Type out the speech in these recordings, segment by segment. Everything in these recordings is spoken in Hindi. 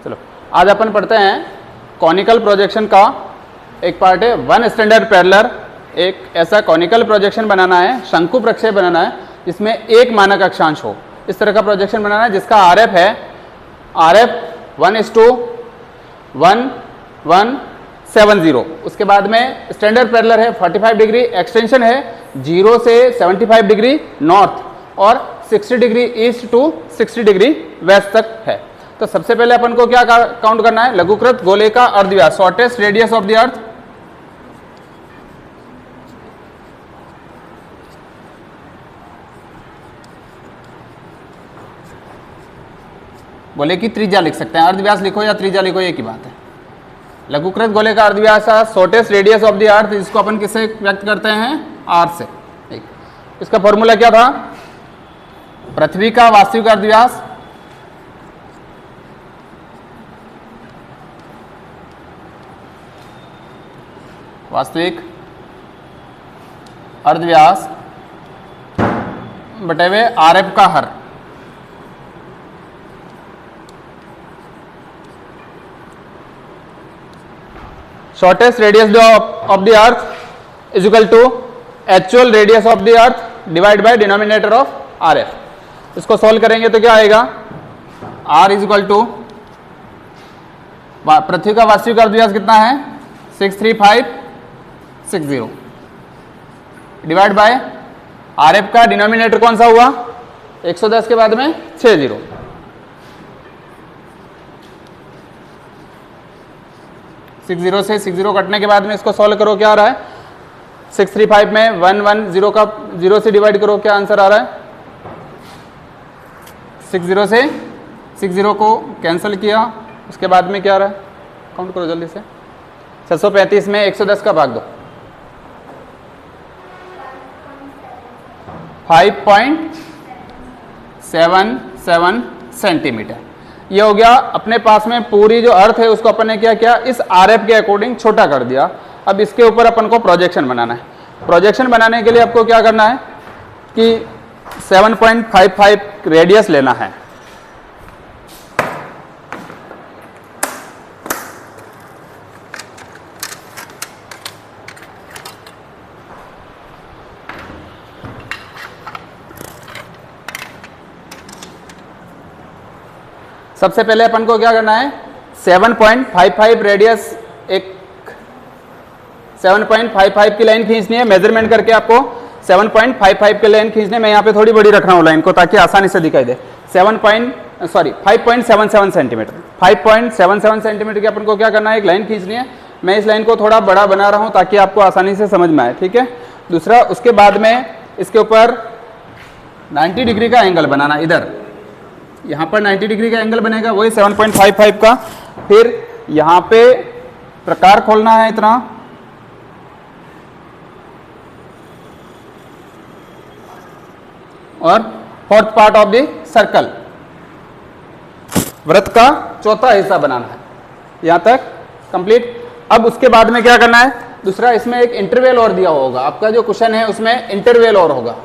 चलो आज अपन पढ़ते हैं कॉनिकल प्रोजेक्शन का एक पार्ट है। वन स्टैंडर्ड पैरेलल, एक ऐसा कॉनिकल प्रोजेक्शन बनाना है, शंकु प्रक्षेप बनाना है जिसमें एक मानक अक्षांश हो। इस तरह का प्रोजेक्शन बनाना है जिसका आरएफ है RF 1:1170। उसके बाद में स्टैंडर्ड पैरेलल है 45 डिग्री, एक्सटेंशन है 0 से 75 डिग्री नॉर्थ और 60 degree east to 60 degree west तक है। तो सबसे पहले अपन को क्या काउंट करना है, लघुकृत गोले का अर्धव्यास, शॉर्टेस्ट रेडियस ऑफ द अर्थ, गोले की त्रिज्या लिख सकते हैं, अर्धव्यास लिखो या त्रिज्या लिखो एक ही बात है। लघुकृत गोले का अर्धव्यास शॉर्टेस्ट रेडियस ऑफ द अर्थ, इसको अपन किससे व्यक्त करते हैं, r से। ठीक, इसका फॉर्मूला क्या था, पृथ्वी का वास्तविक अर्धव्यास बटे हुए RF का हर। Shortest radius of the earth is equal to actual radius of the earth divide by denominator of RF। इसको सॉल्व करेंगे तो क्या आएगा, R इज इक्वल टू पृथ्वी का वास्तविक अर्धव्यास कितना है 63560 डिवाइड बाय RF का डिनोमिनेटर कौन सा हुआ 110 के बाद में 60। सिक्स जीरो से 60 कटने के बाद में इसको सॉल्व करो, क्या आ रहा है 635 में 110 का 0 से डिवाइड करो, क्या आंसर आ रहा है 60 से 60 को कैंसिल किया, उसके बाद में क्या आ रहा है, काउंट करो जल्दी से, 635 में 110 का भाग दो, 5.77 सेंटीमीटर। ये हो गया। अपने पास में पूरी जो अर्थ है उसको अपन ने क्या किया, इस RF के अकॉर्डिंग छोटा कर दिया। अब इसके ऊपर अपन को प्रोजेक्शन बनाना है। प्रोजेक्शन बनाने के लिए आपको क्या करना है कि 7.55 रेडियस लेना है। सबसे पहले अपन को क्या करना है 7.55 रेडियस, एक 7.55 की लाइन खींचनी है, मेजरमेंट करके आपको 7.55 की लाइन खींचने में यहाँ पे थोड़ी बड़ी रखना हो लाइन को ताकि आसानी से दिखाई दे। 5.77 सेंटीमीटर, 5.77 सेंटीमीटर की अपन को क्या करना है, एक लाइन खींचनी है। मैं इस लाइन को थोड़ा बड़ा बना रहा हूँ ताकि आपको आसानी से समझ में आए, ठीक है। दूसरा, उसके बाद में इसके ऊपर 90 डिग्री का एंगल बनाना, इधर यहाँ पर 90 डिग्री का एंगल बनेगा, वही 7.55 का। फिर यहाँ पे प्रकार खोलना है इतना, और fourth part of the circle, वृत्त का चौथा हिस्सा बनाना है, यहाँ तक कंप्लीट। अब उसके बाद में क्या करना है, दूसरा इसमें एक इंटरवल और दिया होगा, आपका जो क्वेश्चन है उसमें इंटरवल और होगा।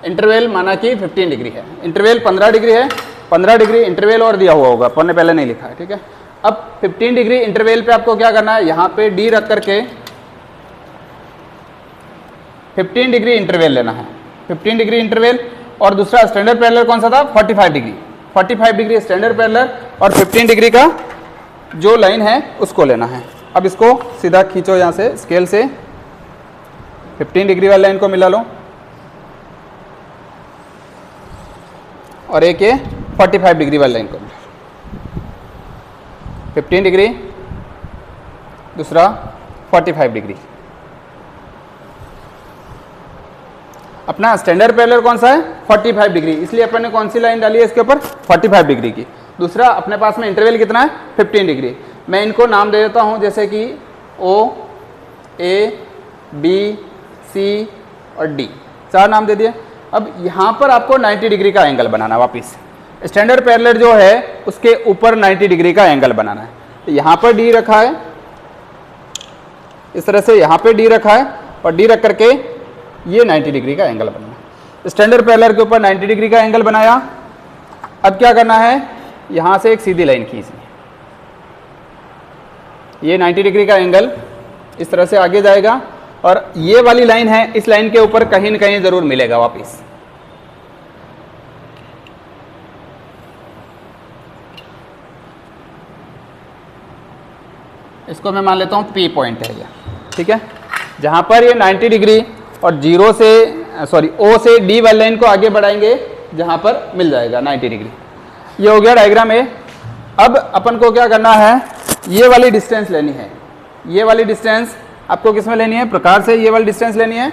इंटरवल माना कि 15 डिग्री है, इंटरवल 15 डिग्री है, 15 डिग्री इंटरवल और दिया हुआ होगा, अपन ने पहले नहीं लिखा है, ठीक है। अब 15 डिग्री इंटरवल पे आपको क्या करना है, यहाँ पे D रख करके 15 डिग्री इंटरवल लेना है, 15 डिग्री इंटरवल। और दूसरा स्टैंडर्ड पैरेलल कौन सा था 45 डिग्री, 45 डिग्री स्टैंडर्ड पैरेलल और 15 डिग्री का जो लाइन है उसको लेना है। अब इसको सीधा खींचो यहाँ से स्केल से, 15 डिग्री वाली लाइन को मिला लो और एक ये 45 डिग्री वाली लाइन को, 15 डिग्री दूसरा 45 डिग्री। अपना स्टैंडर्ड पैरेलल कौन सा है 45 डिग्री, इसलिए अपन ने कौन सी लाइन डाली है इसके ऊपर 45 डिग्री की। दूसरा, अपने पास में इंटरवल कितना है 15 डिग्री। मैं इनको नाम दे देता हूं जैसे कि O, A, B, C और D, 4 नाम दे दिए। अब यहाँ पर आपको 90 डिग्री का एंगल बनाना है, वापिस स्टैंडर्ड पैरेलल जो है उसके ऊपर 90 डिग्री का एंगल बनाना है। तो यहाँ पर D रखा है, इस तरह से यहाँ पे D रखा है और D रख करके ये 90 डिग्री का एंगल बनना है। स्टैंडर्ड पैरेलल के ऊपर 90 डिग्री का एंगल बनाया। अब क्या करना है, यहाँ से एक सीधी लाइन खींचनी है, ये 90 डिग्री का एंगल इस तरह से आगे जाएगा और ये वाली लाइन है, इस लाइन के ऊपर कहीं न कहीं जरूर मिलेगा वापिस। इसको मैं मान लेता हूँ P पॉइंट है ये, ठीक है, जहाँ पर ये 90 डिग्री और O से D वाली लाइन को आगे बढ़ाएंगे जहाँ पर मिल जाएगा 90 डिग्री। ये हो गया डायग्राम ए। अब अपन को क्या करना है, ये वाली डिस्टेंस लेनी है। ये वाली डिस्टेंस आपको किस में लेनी है, प्रकार से ये वाली डिस्टेंस लेनी है।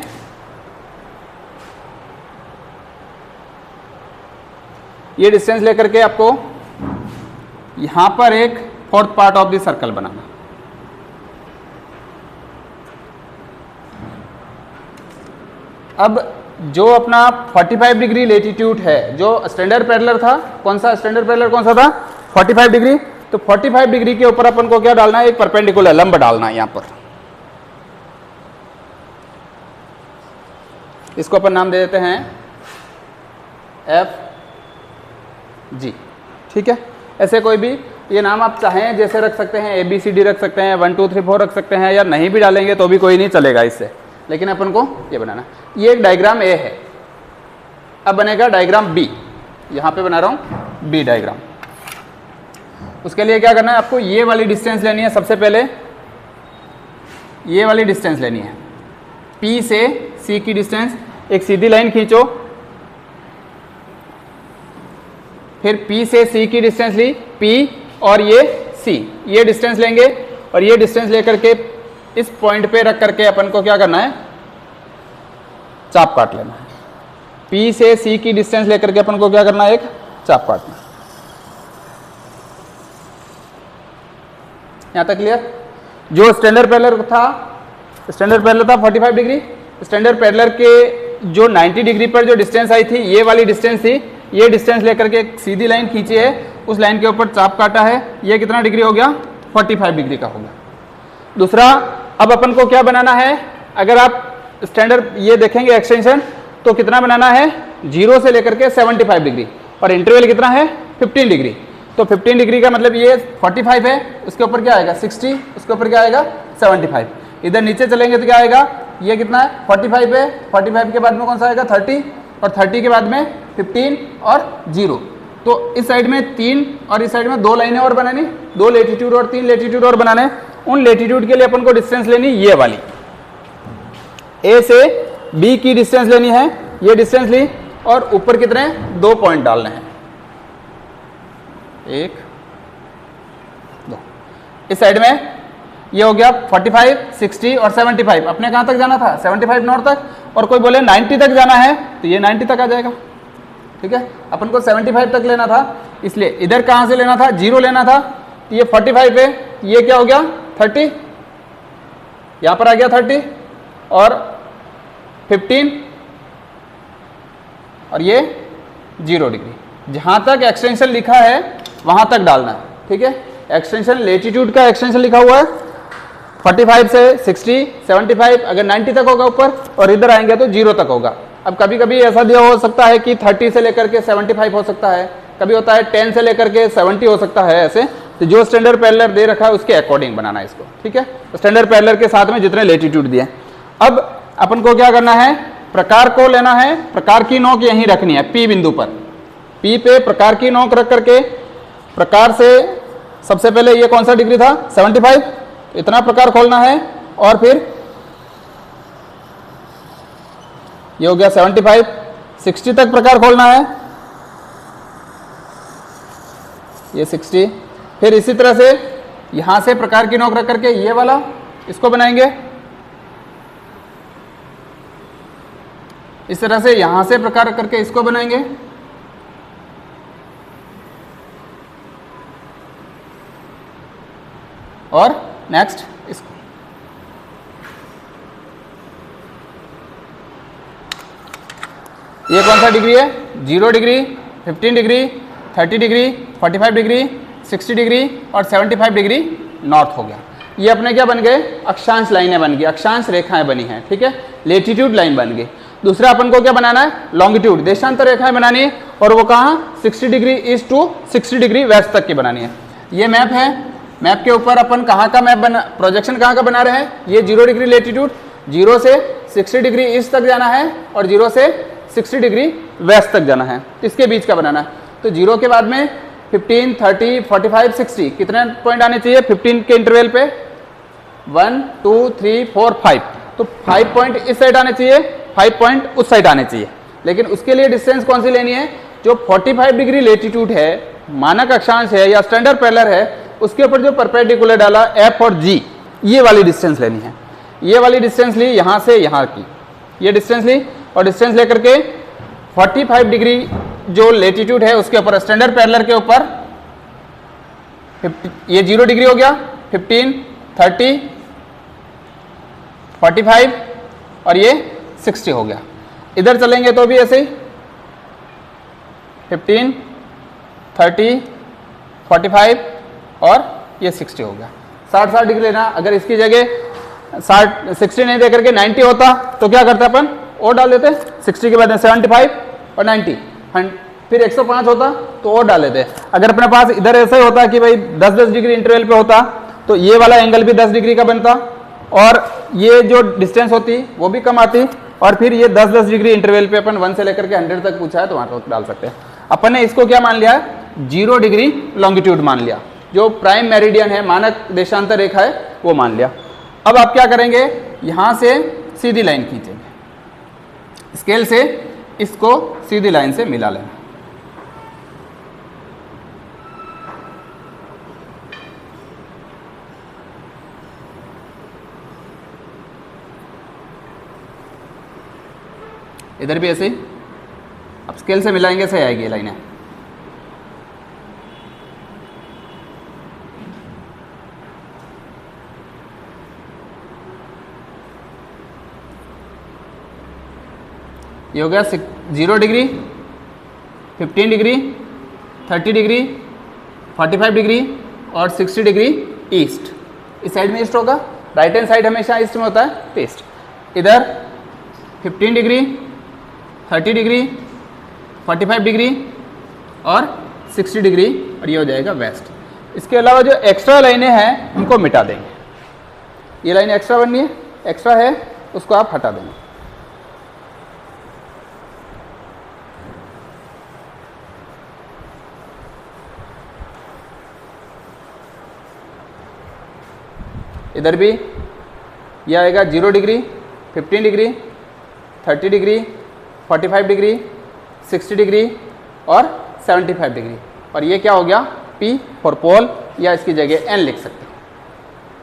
ये डिस्टेंस लेकर के आपको यहाँ पर एक fourth part of the circle बनाना। अब जो अपना 45 डिग्री लेटीट्यूड है, जो स्टैंडर्ड पैरेलल था, कौन सा स्टैंडर्ड पैरेलल कौन सा था, 45 डिग्री। तो 45 डिग्री के ऊपर अपन को क्या डालना है, एक परपेंडिकुलर लंब डालना है यहाँ पर। इसको अपन नाम दे देते हैं FG, ठीक है। ऐसे कोई भी ये नाम आप चाहें जैसे रख सकते हैं, ABCD रख सकते हैं, 1 2 3 4 रख सकते हैं, या नहीं भी डालेंगे तो भी कोई नहीं चलेगा इससे, लेकिन अपन को ये बनाना। ये एक डायग्राम ए है। अब बनेगा डायग्राम बी, यहाँ पे बना रहा हूँ बी डायग्राम। उसके लिए क्या करना है, आपको ये वाली डिस्टेंस लेनी है। सबसे पहले ये वाली डिस्टेंस लेनी है, P से C की डिस्टेंस। एक सीधी लाइन खींचो, फिर P से C की डिस्टेंस ली, P और ये C, ये डिस्टेंस लेंगे और ये डिस्टेंस लेकर के इस पॉइंट पे रख करके अपन को क्या करना है, चाप काट लेना है। P से C की डिस्टेंस लेकर के अपन को क्या करना है, एक चाप काटना। यहां तक क्लियर। जो स्टैंडर्ड पैरेलल था 45 डिग्री। स्टैंडर्ड पैरेलल के जो 90 डिग्री पर जो डिस्टेंस आई थी, ये वाली डिस्टेंस थी। ये डिस्टेंस लेकर के एक सीधी लाइन खींची है, उस लाइन के ऊपर चाप काटा है। ये कितना डिग्री हो गया, 45 डिग्री का हो गया। दूसरा, अब अपन को क्या बनाना है, अगर आप स्टैंडर्ड ये देखेंगे एक्सटेंशन, तो कितना बनाना है, 0 से लेकर के 75 डिग्री, और इंटरवल कितना है, 15 डिग्री। तो 15 डिग्री का मतलब ये 45 है, उसके ऊपर क्या आएगा 60, उसके ऊपर क्या आएगा 75। इधर नीचे चलेंगे तो क्या आएगा, ये कितना है 45 है, 45 के बाद में कौन सा आएगा 30, और 30 के बाद में 15 और 0। तो इस साइड में 3 और इस साइड में 2 लाइनें और बनानी, 2 लेटीट्यूड और 3 लेटीट्यूड और बनाने। उन लेटीट्यूड के लिए अपन को डिस्टेंस लेनी ये वाली, ए से बी की डिस्टेंस लेनी है, ये डिस्टेंस ली, और ऊपर कितने 2 पॉइंट डालने हैं, 1 2। इस साइड में ये हो गया 45, 60 और 75। अपने कहां तक जाना था, 75 नॉर्थ तक, और कोई बोले 90 तक जाना है तो ये 90 तक आ जाएगा, ठीक है। अपन को 75 तक लेना था, इसलिए इधर कहां से लेना था, 0 लेना था। ये 45 है, ये क्या हो गया 30, यहां पर आ गया 30, और 15, और ये 0 डिग्री। जहां तक एक्सटेंशन लिखा है वहां तक डालना है, ठीक है। एक्सटेंशन लेटीट्यूड का एक्सटेंशन लिखा हुआ है 45 से 60, 75, अगर 90 तक होगा ऊपर, और इधर आएंगे तो 0 तक होगा। अब कभी कभी ऐसा दिया हो सकता है कि 30 से लेकर के 75 हो सकता है, कभी होता है 10 से लेकर के 70 हो सकता है। ऐसे तो जो स्टैंडर्ड पैरेलल दे रखा है उसके अकॉर्डिंग बनाना है इसको, ठीक है। तो स्टैंडर्ड पैरेलल के साथ में जितने लेटीट्यूड दिए। अब अपन को क्या करना है, प्रकार को लेना है, प्रकार की नोक यहीं रखनी है P बिंदु पर। P पे प्रकार की नोक रख करके प्रकार से सबसे पहले ये कौन सा डिग्री था 75, इतना प्रकार खोलना है, और फिर ये हो गया 75, 60 तक प्रकार खोलना है, ये 60। फिर इसी तरह से यहां से प्रकार की नोक रख करके ये वाला इसको बनाएंगे, इस तरह से यहां से प्रकार करके इसको बनाएंगे, और नेक्स्ट इसको। ये कौन सा डिग्री है, 0 degree, 15 degree, 30 degree, 45 degree, 60 degree और 75 डिग्री नॉर्थ हो गया। ये अपने क्या बन गए, अक्षांश लाइनें बन गई, अक्षांश रेखाएं बनी हैं, ठीक है, लेटीट्यूड लाइन बन गई। दूसरा अपन को क्या बनाना है, लॉन्गिट्यूड, देशांतर रेखाएं बनानी है, और वो कहाँ 60 degree east to 60 degree west तक की बनानी है। ये मैप है, मैप के ऊपर अपन कहाँ का मैप बना, प्रोजेक्शन कहाँ का बना रहे हैं, ये 0 डिग्री लेटीट्यूड, 0 से 60 डिग्री ईस्ट तक जाना है और 0 से 60 डिग्री वेस्ट तक जाना है, इसके बीच का बनाना है। तो 0 के बाद में 15, 30, 45, 60 कितने पॉइंट आने चाहिए 15 के इंटरवल पे, 1, 2, 3, 4, 5, तो 5 पॉइंट इस साइड आने चाहिए, 5 पॉइंट उस साइड आने चाहिए। लेकिन उसके लिए डिस्टेंस कौन सी लेनी है, जो 45 डिग्री लेटीट्यूड है, मानक अक्षांश है या स्टैंडर्ड पैरेलल है, उसके ऊपर जो परपेंडिकुलर डाला एफ और जी, ये वाली डिस्टेंस लेनी है। ये वाली डिस्टेंस ली यहाँ से यहाँ की, ये डिस्टेंस ली, और डिस्टेंस लेकर के 45 डिग्री जो लेटीट्यूड है उसके ऊपर स्टैंडर्ड पैरेलल के ऊपर ये 0 डिग्री हो गया, 15, 30, 45 और ये 60 हो गया। इधर चलेंगे तो भी ऐसे ही 15, 30, 45 और ये 60 हो गया। 60 डिग्री लेना, अगर इसकी जगह 60 नहीं दे करके 90 होता तो क्या करते अपन, और डाल देते, 60 के बाद 75 और 90, फिर 105 होता तो और डाल देते। अगर अपने पास इधर ऐसा ही होता कि भाई 10-10 डिग्री इंटरवल पे होता तो ये वाला एंगल भी 10 डिग्री का बनता और ये जो डिस्टेंस होती वो भी कम आती, और फिर ये 10-10 डिग्री इंटरवल पे अपन 1 से लेकर के 100 तक पूछा है तो वहां तक डाल सकते हैं। अपन ने इसको क्या मान लिया है, 0 डिग्री लॉन्गिट्यूड मान लिया, जो प्राइम मेरिडियन है, मानक देशांतर रेखा है, वो मान लिया। अब आप क्या करेंगे, यहां से सीधी लाइन खींचेंगे, स्केल से इसको सीधी लाइन से मिला लेना। इधर भी ऐसे ही, अब स्केल से मिलाएंगे, सही आएगी ये लाइनें। ये हो गया 0 डिग्री, 15 डिग्री, 30 डिग्री, 45 डिग्री और 60 डिग्री ईस्ट। इस साइड में ईस्ट होगा, राइट हैंड साइड हमेशा ईस्ट में होता है, ईस्ट। इधर 15 डिग्री, 30 डिग्री, 45 डिग्री और 60 डिग्री, और ये हो जाएगा वेस्ट। इसके अलावा जो एक्स्ट्रा लाइनें हैं उनको मिटा देंगे। ये लाइन एक्स्ट्रा बननी है, एक्स्ट्रा है उसको आप हटा देंगे। इधर भी ये आएगा 0 degree, 15 degree, 30 degree, 45 degree, 60 degree और 75 डिग्री, और ये क्या हो गया, P फॉर पोल, या इसकी जगह N लिख सकते हो,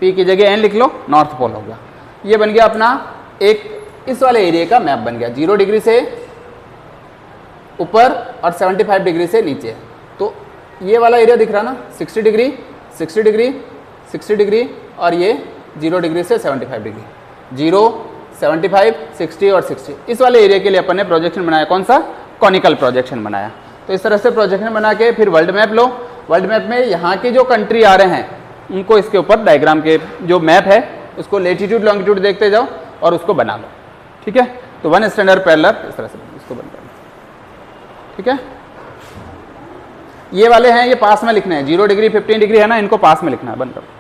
P की जगह N लिख लो, नॉर्थ पोल हो गया। ये बन गया अपना एक इस वाले एरिया का मैप बन गया, 0 डिग्री से ऊपर और 75 डिग्री से नीचे। तो ये वाला एरिया दिख रहा ना, 60 डिग्री, 60 डिग्री, 60 डिग्री और ये 0 डिग्री से 75 डिग्री, 0, 75, 60 और 60, इस वाले एरिया के लिए अपन ने प्रोजेक्शन बनाया, कौन सा, कॉनिकल प्रोजेक्शन बनाया। तो इस तरह से प्रोजेक्शन बना के फिर वर्ल्ड मैप लो, वर्ल्ड मैप में यहाँ के जो कंट्री आ रहे हैं उनको इसके ऊपर डायग्राम के जो मैप है उसको लेटीट्यूड लॉन्गिट्यूड देखते जाओ और उसको बना लो, ठीक है। तो 1 स्टैंडर्ड पैरेलल इस तरह से इसको बन कर, ठीक है। ये वाले हैं, ये पास में लिखने हैं, 0 डिग्री 15 डिग्री है ना, इनको पास में लिखना है, बन करो।